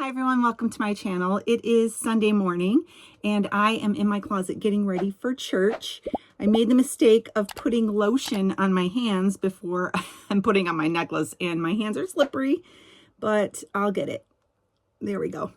Hi everyone, welcome to my channel. It is Sunday morning and I am in my closet getting ready for church. I made the mistake of putting lotion on my hands before I'm putting on my necklace, and my hands are slippery, but I'll get it. There we go.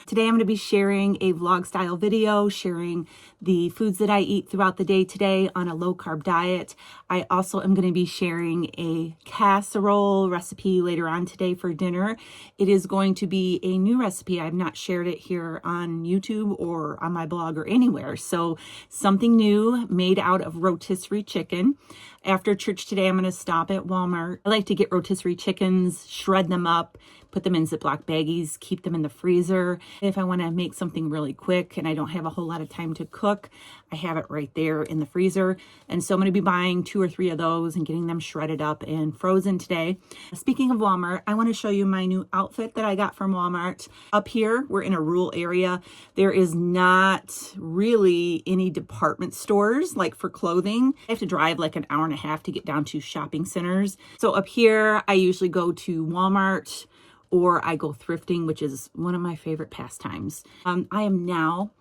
Today I'm going to be sharing a vlog style video, sharing the foods that I eat throughout the day today on a low carb diet. I also am going to be sharing a casserole recipe later on today for dinner. It is going to be a new recipe. I've not shared it here on YouTube or on my blog or anywhere. So something new made out of rotisserie chicken. After church today, I'm going to stop at Walmart. I like to get rotisserie chickens, shred them up, put them in Ziploc baggies, keep them in the freezer. If I want to make something really quick and I don't have a whole lot of time to cook, I have it right there in the freezer. And so I'm going to be buying 2 or 3 of those and getting them shredded up and frozen today. Speaking of Walmart, I want to show you my new outfit that I got from Walmart. Up here, we're in a rural area. There is not really any department stores like for clothing. I have to drive like an hour and a half to get down to shopping centers. So up here, I usually go to Walmart or I go thrifting, which is one of my favorite pastimes. I am now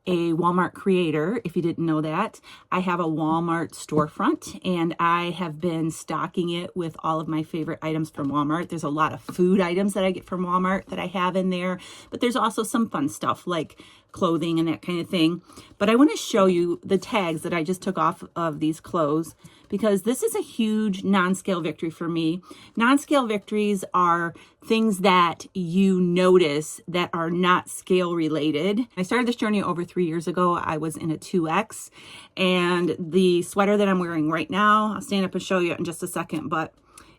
a Walmart creator, if you didn't know that. I have a Walmart storefront and I have been stocking it with all of my favorite items from Walmart. There's a lot of food items that I get from Walmart that I have in there, but there's also some fun stuff like clothing and that kind of thing. But I want to show you the tags that I just took off of these clothes, because this is a huge non-scale victory for me. Non-scale victories are things that you notice that are not scale related. I started this journey over 3 years ago. I was in a 2X, and the sweater that I'm wearing right now, I'll stand up and show you in just a second, but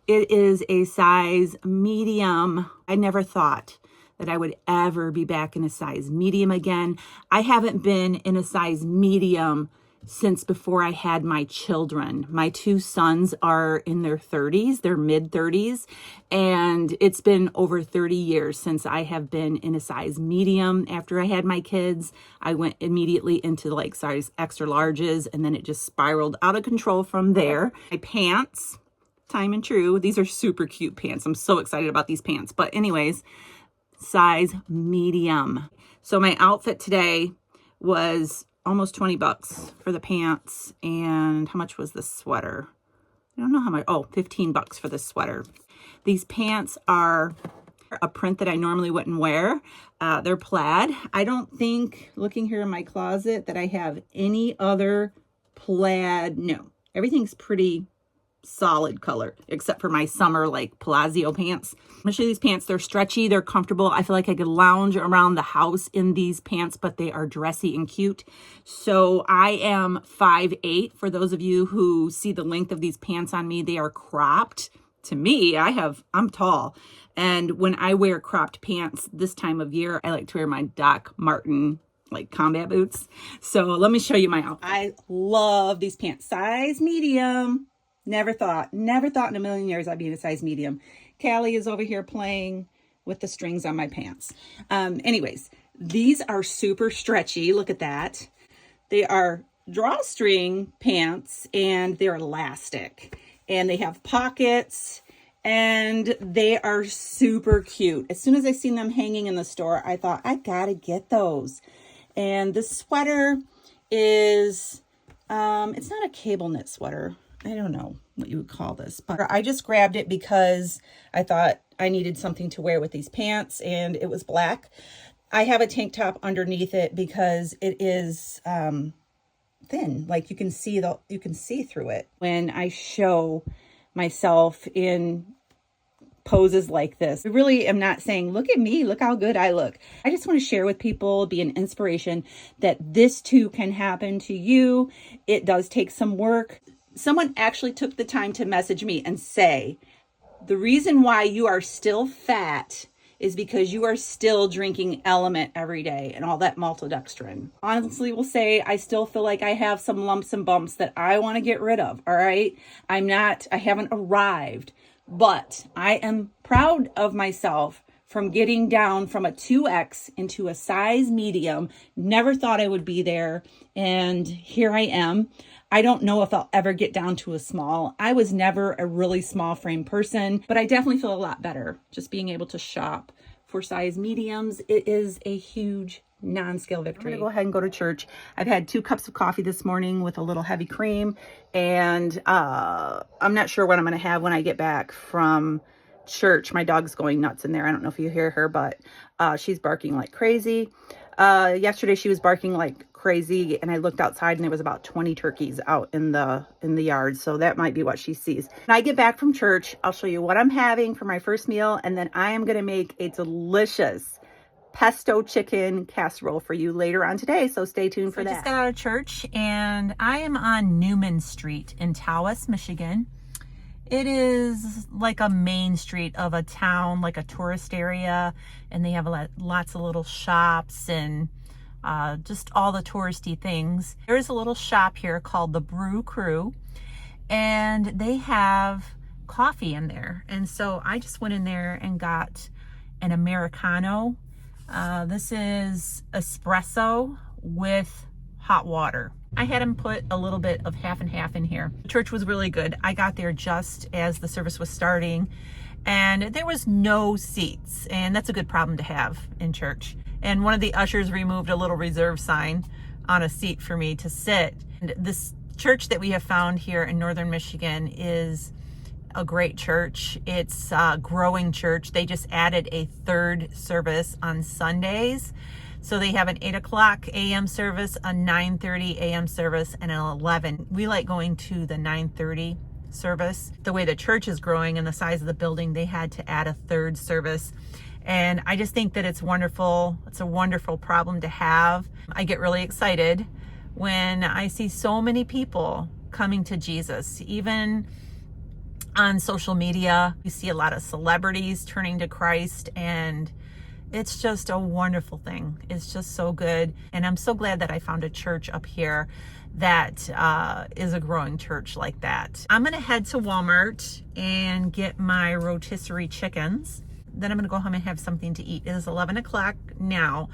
it is a size medium. I never thought that I would ever be back in a size medium again. I haven't been in a size medium since before I had my children. My 2 sons are in their 30s, they're mid 30s, and it's been over 30 years since I have been in a size medium. After I had my kids, I went immediately into like size extra larges, and then it just spiraled out of control from there. My pants, time and true, these are super cute pants. I'm so excited about these pants. But anyways, size medium. So my outfit today was almost 20 bucks for the pants. And how much was the sweater? I don't know how much. Oh, 15 bucks for the sweater. These pants are a print that I normally wouldn't wear. They're plaid. I don't think, looking here in my closet, that I have any other plaid. No, everything's pretty solid color except for my summer like Palazzo pants. I'm gonna show you these pants. They're stretchy, they're comfortable. I feel like I could lounge around the house in these pants, but they are dressy and cute. So I am 5'8". For those of you who see the length of these pants on me, they are cropped. To me, I'm tall. And when I wear cropped pants this time of year, I like to wear my Doc Marten like combat boots. So let me show you my outfit. I love these pants. Size medium. Never thought in a million years I'd be in a size medium. Callie is over here playing with the strings on my pants. Anyways, these are super stretchy. Look at that. They are drawstring pants and they're elastic and they have pockets and they are super cute. As soon as I seen them hanging in the store, I thought I gotta get those. And the sweater is, it's not a cable knit sweater. I don't know what you would call this, but I just grabbed it because I thought I needed something to wear with these pants, and it was black. I have a tank top underneath it because it is thin. Like you can see through it. When I show myself in poses like this, I really am not saying, look at me, look how good I look. I just want to share with people, be an inspiration that this too can happen to you. It does take some work. Someone actually took the time to message me and say, the reason why you are still fat is because you are still drinking Element every day and all that maltodextrin. Honestly, will say I still feel like I have some lumps and bumps that I want to get rid of. All right. I haven't arrived, but I am proud of myself from getting down from a 2X into a size medium. Never thought I would be there. And here I am. I don't know if I'll ever get down to a small. I was never a really small frame person, but I definitely feel a lot better just being able to shop for size mediums. It is a huge non-scale victory. I'm gonna go ahead and go to church. I've had 2 cups of coffee this morning with a little heavy cream, and I'm not sure what I'm gonna have when I get back from church. My dog's going nuts in there. I don't know if you hear her, but she's barking like crazy. Yesterday she was barking like crazy, and I looked outside and there was about 20 turkeys out in the yard, so that might be what she sees. When I get back from church, I'll show you what I'm having for my first meal, and then I am gonna make a delicious pesto chicken casserole for you later on today, so stay tuned for that. I just got out of church and I am on Newman Street in Tawas, Michigan. It is like a main street of a town, like a tourist area, and they have lots of little shops and just all the touristy things. There's a little shop here called the Brew Crew, and they have coffee in there. And so I just went in there and got an Americano. This is espresso with hot water. I had them put a little bit of half and half in here. The church was really good. I got there just as the service was starting, and there was no seats, and that's a good problem to have in church. And one of the ushers removed a little reserve sign on a seat for me to sit. And this church that we have found here in northern Michigan is a great church. It's a growing church. They just added a 3rd service on Sundays. So they have an 8 o'clock a.m. service, a 9:30 a.m. service, and an 11. We like going to the 9:30 service. The way the church is growing and the size of the building, they had to add a 3rd service. And I just think that it's wonderful. It's a wonderful problem to have. I get really excited when I see so many people coming to Jesus. Even on social media, you see a lot of celebrities turning to Christ, and it's just a wonderful thing. It's just so good. And I'm so glad that I found a church up here that is a growing church like that. I'm gonna head to Walmart and get my rotisserie chickens. Then I'm gonna go home and have something to eat. It is 11 o'clock now.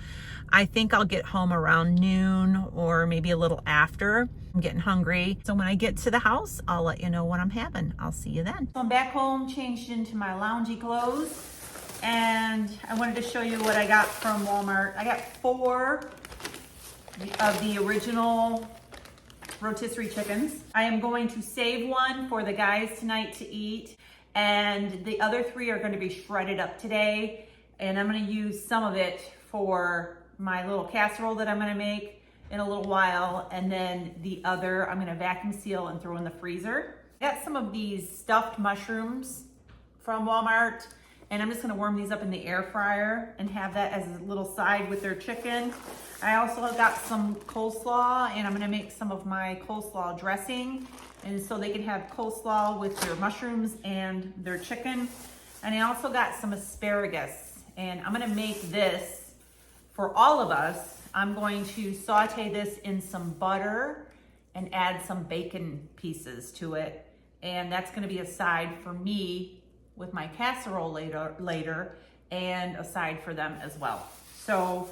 I think I'll get home around noon or maybe a little after. I'm getting hungry. So when I get to the house, I'll let you know what I'm having. I'll see you then. So I'm back home, changed into my loungy clothes, and I wanted to show you what I got from Walmart. I got 4 of the original rotisserie chickens. I am going to save one for the guys tonight to eat, and the other 3 are going to be shredded up today, and I'm going to use some of it for my little casserole that I'm going to make in a little while, and then the other I'm going to vacuum seal and throw in the freezer. I got some of these stuffed mushrooms from Walmart, and I'm just going to warm these up in the air fryer and have that as a little side with their chicken. I also have got some coleslaw, and I'm going to make some of my coleslaw dressing, and so they can have coleslaw with their mushrooms and their chicken. And I also got some asparagus, and I'm going to make this for all of us. I'm going to saute this in some butter and add some bacon pieces to it, and that's going to be a side for me with my casserole later, and a side for them as well. So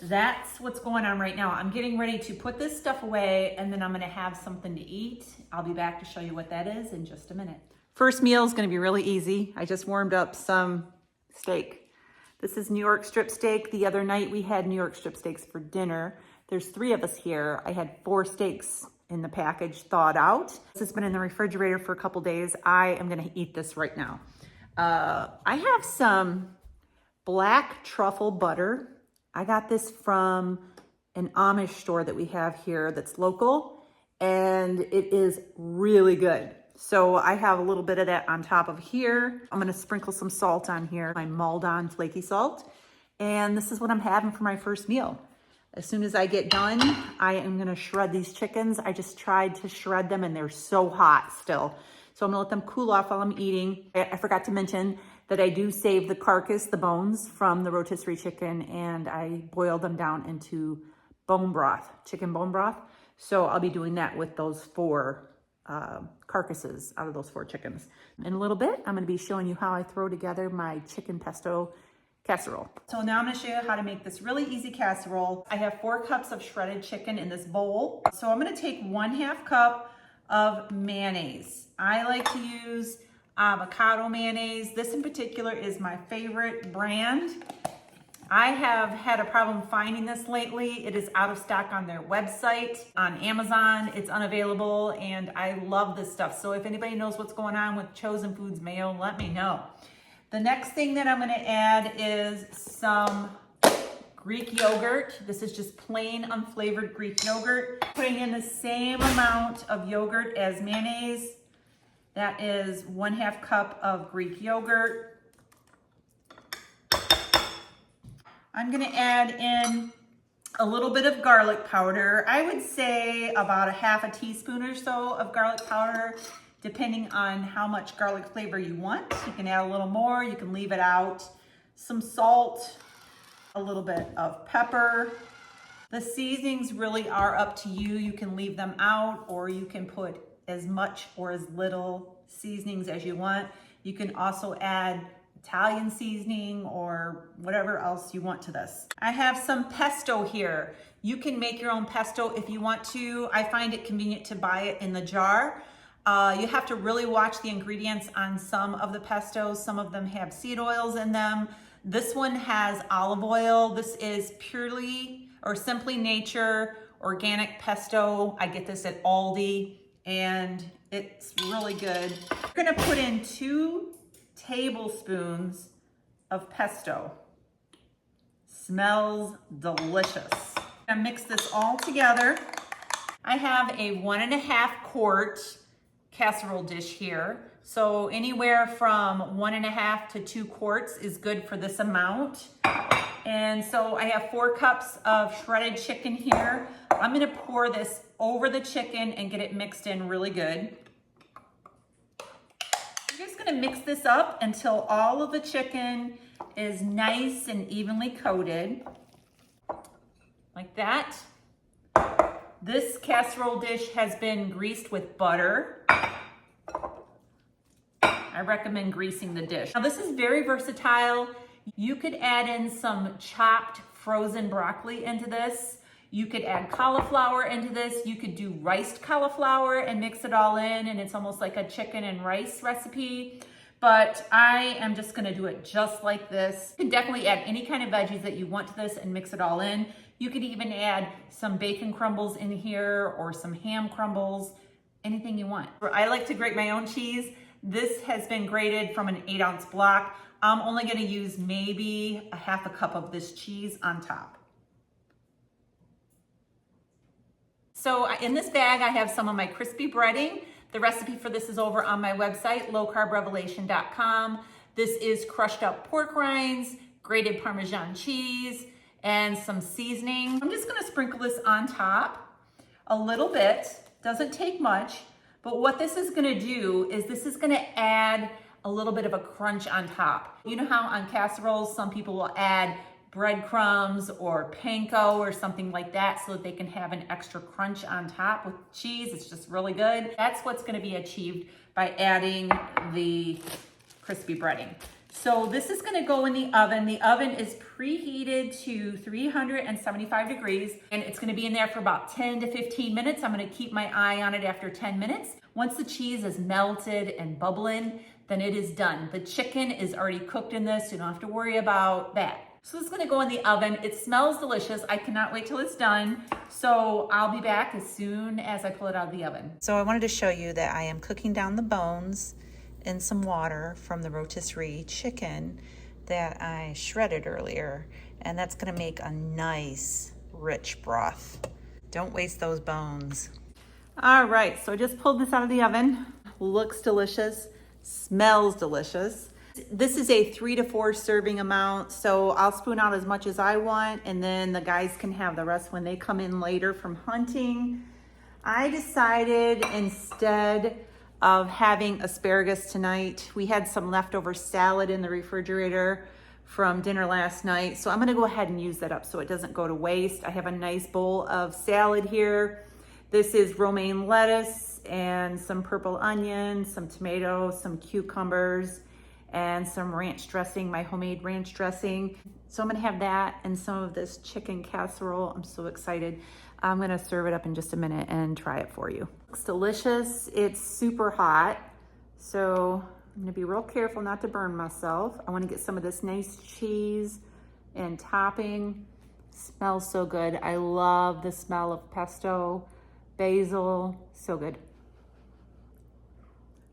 that's what's going on right now. I'm getting ready to put this stuff away, and then I'm gonna have something to eat. I'll be back to show you what that is in just a minute. First meal is gonna be really easy. I just warmed up some steak. This is New York strip steak. The other night we had New York strip steaks for dinner. There's 3 of us here. I had 4 steaks in the package thawed out. This has been in the refrigerator for a couple days. I am gonna eat this right now. I have some black truffle butter. I got this from an Amish store that we have here that's local, and it is really good. So I have a little bit of that on top of here. I'm gonna sprinkle some salt on here, my Maldon flaky salt, and this is what I'm having for my first meal. As soon as I get done, I am gonna shred these chickens. I just tried to shred them and they're so hot still. So I'm gonna let them cool off while I'm eating. I forgot to mention that I do save the carcass, the bones from the rotisserie chicken, and I boil them down into bone broth, chicken bone broth. So I'll be doing that with those 4 carcasses out of those 4 chickens. In a little bit, I'm gonna be showing you how I throw together my chicken pesto casserole. So now I'm gonna show you how to make this really easy casserole. I have 4 cups of shredded chicken in this bowl. So I'm gonna take 1/2 cup of mayonnaise. I like to use avocado mayonnaise. This in particular is my favorite brand. I have had a problem finding this lately. It is out of stock on their website. On Amazon, it's unavailable, and I love this stuff. So if anybody knows what's going on with Chosen Foods mayo, let me know. The next thing that I'm gonna add is some Greek yogurt. This is just plain unflavored Greek yogurt. Putting in the same amount of yogurt as mayonnaise. That is 1/2 cup of Greek yogurt. I'm gonna add in a little bit of garlic powder. I would say about 1/2 teaspoon or so of garlic powder, depending on how much garlic flavor you want. You can add a little more, you can leave it out. Some salt, a little bit of pepper. The seasonings really are up to you. You can leave them out, or you can put as much or as little seasonings as you want. You can also add Italian seasoning or whatever else you want to this. I have some pesto here. You can make your own pesto if you want to. I find it convenient to buy it in the jar. You have to really watch the ingredients on some of the pestos. Some of them have seed oils in them. This one has olive oil. This is purely or simply nature organic pesto. I get this at Aldi and it's really good. We're gonna put in 2 tablespoons of pesto. Smells delicious. I'm gonna mix this all together. I have a 1.5 quart casserole dish here. So anywhere from 1.5 to 2 quarts is good for this amount. And so I have 4 cups of shredded chicken here. I'm gonna pour this over the chicken and get it mixed in really good. You're just gonna mix this up until all of the chicken is nice and evenly coated, like that. This casserole dish has been greased with butter. I recommend greasing the dish. Now this is very versatile. You could add in some chopped frozen broccoli into this. You could add cauliflower into this. You could do riced cauliflower and mix it all in, and it's almost like a chicken and rice recipe. But I am just gonna do it just like this. You can definitely add any kind of veggies that you want to this and mix it all in. You could even add some bacon crumbles in here or some ham crumbles, anything you want. I like to grate my own cheese. This has been grated from an 8-ounce block. I'm only gonna use maybe 1/2 cup of this cheese on top. So in this bag, I have some of my crispy breading. The recipe for this is over on my website, lowcarbrevelation.com. This is crushed up pork rinds, grated Parmesan cheese, and some seasoning. I'm just gonna sprinkle this on top a little bit. Doesn't take much, but what this is gonna do is this is gonna add a little bit of a crunch on top. You know how on casseroles, some people will add breadcrumbs or panko or something like that so that they can have an extra crunch on top with cheese. It's just really good. That's what's gonna be achieved by adding the crispy breading. So this is gonna go in the oven. The oven is preheated to 375 degrees, and it's gonna be in there for about 10 to 15 minutes. I'm gonna keep my eye on it after 10 minutes. Once the cheese is melted and bubbling, then it is done. The chicken is already cooked in this, so you don't have to worry about that. So this is gonna go in the oven. It smells delicious. I cannot wait till it's done. So I'll be back as soon as I pull it out of the oven. So I wanted to show you that I am cooking down the bones in some water from the rotisserie chicken that I shredded earlier. And that's gonna make a nice, rich broth. Don't waste those bones. All right, so I just pulled this out of the oven. Looks delicious, smells delicious. This is a 3 to 4 serving amount, so I'll spoon out as much as I want, and then the guys can have the rest when they come in later from hunting. I decided instead of having asparagus tonight, we had some leftover salad in the refrigerator from dinner last night, so I'm gonna go ahead and use that up so it doesn't go to waste. I have a nice bowl of salad here. This is romaine lettuce and some purple onion, some tomatoes, some cucumbers, and some ranch dressing, my homemade ranch dressing. So I'm gonna have that and some of this chicken casserole. I'm so excited. I'm gonna serve it up in just a minute and try it for you. Looks delicious. It's super hot, so I'm gonna be real careful not to burn myself. I wanna get some of this nice cheese And topping smells so good. I love the smell of pesto, basil, so good.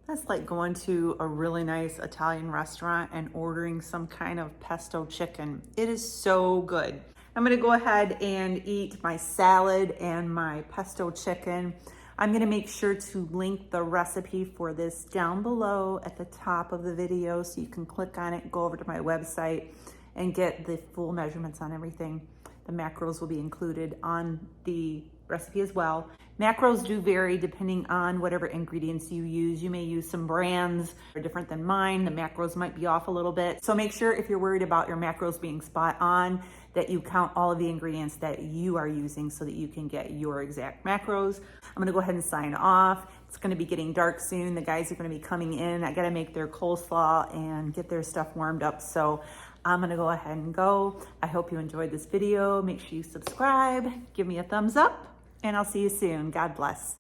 That's like going to a really nice Italian restaurant and ordering some kind of pesto chicken. It is so good. I'm gonna go ahead and eat my salad and my pesto chicken. I'm gonna make sure to link the recipe for this down below at the top of the video so you can click on it, go over to my website and get the full measurements on everything. The macros will be included on the recipe as well. Macros do vary depending on whatever ingredients you use. You may use some brands that are different than mine. The macros might be off a little bit. So make sure if you're worried about your macros being spot on, that you count all of the ingredients that you are using so that you can get your exact macros. I'm gonna go ahead and sign off. It's gonna be getting dark soon. The guys are gonna be coming in. I gotta make their coleslaw and get their stuff warmed up. So I'm gonna go ahead and go. I hope you enjoyed this video. Make sure you subscribe, give me a thumbs up, and I'll see you soon. God bless.